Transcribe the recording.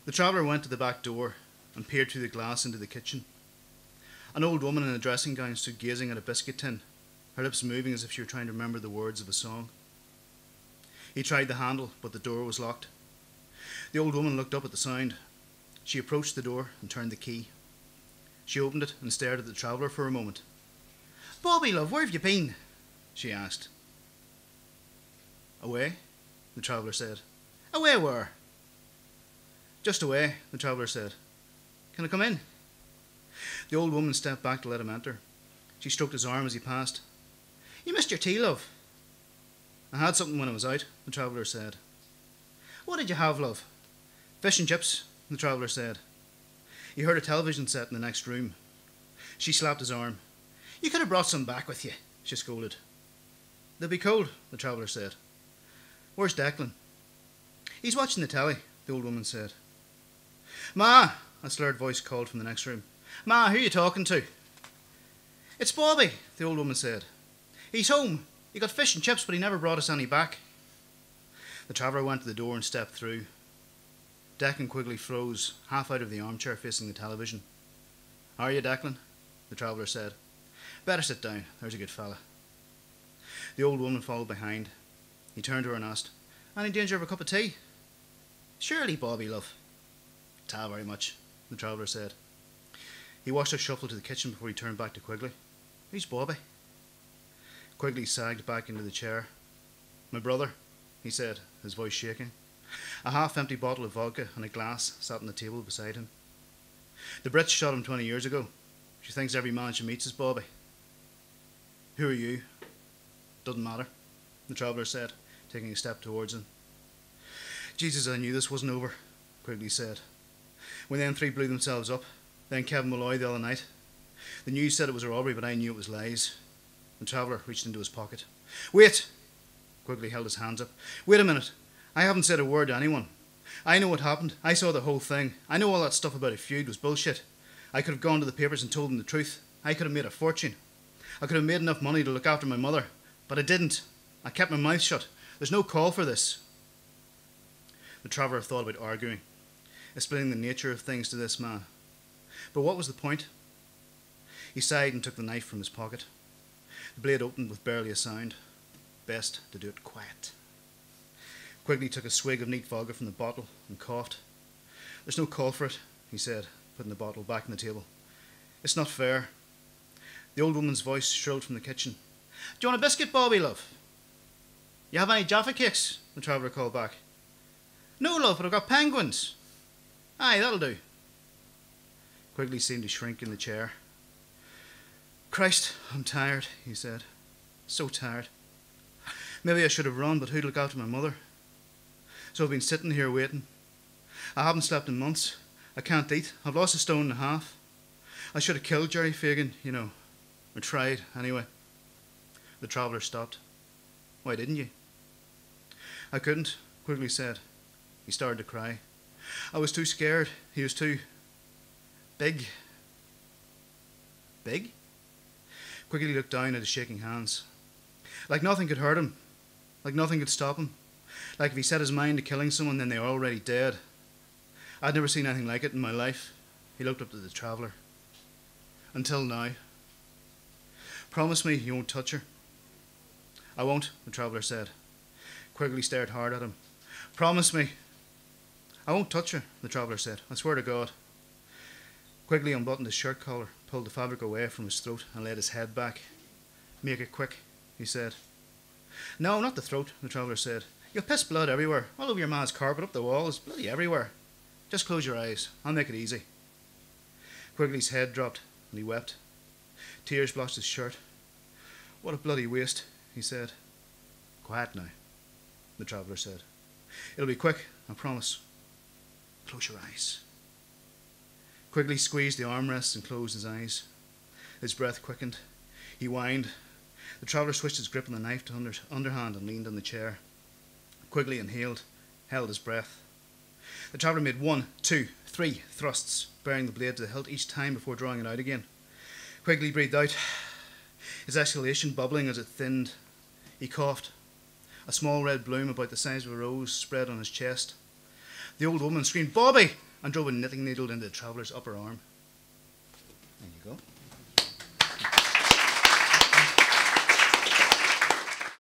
The traveller went to the back door and peered through the glass into the kitchen. An old woman in a dressing gown stood gazing at a biscuit tin, her lips moving as if she were trying to remember the words of a song. He tried the handle, but the door was locked. The old woman looked up at the sound. She approached the door and turned the key. She opened it and stared at the traveller for a moment. "Bobby, love, where have you been?" she asked. "Away," the traveller said. "Away where?" "Just away," the traveller said. "Can I come in?" The old woman stepped back to let him enter. She stroked his arm as he passed. "You missed your tea, love." "I had something when I was out," the traveller said. "What did you have, love?" "Fish and chips," the traveller said. He heard a television set in the next room. She slapped his arm. "You could have brought some back with you," she scolded. "They'll be cold," the traveller said. "Where's Declan?" "He's watching the telly," the old woman said. "Ma!" a slurred voice called from the next room. "Ma, who are you talking to?" "It's Bobby," the old woman said. "He's home. He got fish and chips, but he never brought us any back." The traveller went to the door and stepped through. Declan Quigley froze, half out of the armchair facing the television. "Are you, Declan?" the traveller said. "Better sit down, there's a good fella." The old woman followed behind. He turned to her and asked, "Any danger of a cup of tea?" "Surely, Bobby, love." "Ta very much," the traveller said. He watched her shuffle to the kitchen before he turned back to Quigley. "Who's Bobby?" Quigley sagged back into the chair. "My brother," he said, his voice shaking. A half-empty bottle of vodka and a glass sat on the table beside him. "The Brits shot him 20 years ago. She thinks every man she meets is Bobby." "Who are you?" "Doesn't matter," the traveller said, taking a step towards him. "Jesus, I knew this wasn't over," Quigley said. "When them three blew themselves up, then Kevin Malloy the other night. The news said it was a robbery, but I knew it was lies." The traveller reached into his pocket. "Wait!" Quigley held his hands up. "Wait a minute. I haven't said a word to anyone. I know what happened. I saw the whole thing. I know all that stuff about a feud was bullshit. I could have gone to the papers and told them the truth. I could have made a fortune. I could have made enough money to look after my mother. But I didn't. I kept my mouth shut. There's no call for this." The traveller thought about arguing, explaining the nature of things to this man. But what was the point? He sighed and took the knife from his pocket. The blade opened with barely a sound. Best to do it quiet. Quigley took a swig of neat vodka from the bottle and coughed. "There's no call for it," he said, putting the bottle back on the table. "It's not fair." The old woman's voice shrilled from the kitchen. "Do you want a biscuit, Bobby, love?" "You have any Jaffa cakes?" the traveller called back. "No, love, but I've got penguins." "Aye, that'll do." Quigley seemed to shrink in the chair. "Christ, I'm tired," he said. "So tired. Maybe I should have run, but who'd look after my mother? So I've been sitting here waiting. I haven't slept in months. I can't eat. I've lost a stone and a half. I should have killed Jerry Fagan, you know. Or tried, anyway." The traveller stopped. "Why didn't you?" "I couldn't," Quigley said. He started to cry. "I was too scared. He was too big." "Big?" Quigley looked down at his shaking hands. "Like nothing could hurt him. Like nothing could stop him. Like if he set his mind to killing someone, then they were already dead. I'd never seen anything like it in my life." He looked up at the traveller. "Until now." "Promise me you won't touch her." "I won't," the traveller said. Quigley stared hard at him. "Promise me." "I won't touch her," the traveller said. "I swear to God." Quigley unbuttoned his shirt collar, pulled the fabric away from his throat and laid his head back. "Make it quick," he said. "No, not the throat," the traveller said. "You'll piss blood everywhere, all over your ma's carpet, up the walls, bloody everywhere. Just close your eyes, I'll make it easy." Quigley's head dropped and he wept. Tears blotched his shirt. "What a bloody waste," he said. "Quiet now," the traveller said. "It'll be quick, I promise. Close your eyes." Quigley squeezed the armrests and closed his eyes. His breath quickened. He whined. The traveller switched his grip on the knife to underhand and leaned on the chair. Quigley inhaled, held his breath. The traveller made 1, 2, 3 thrusts, bearing the blade to the hilt each time before drawing it out again. Quigley breathed out, his exhalation bubbling as it thinned. He coughed. A small red bloom about the size of a rose spread on his chest. The old woman screamed, "Bobby! and drove a knitting needle into the traveller's upper arm. There you go.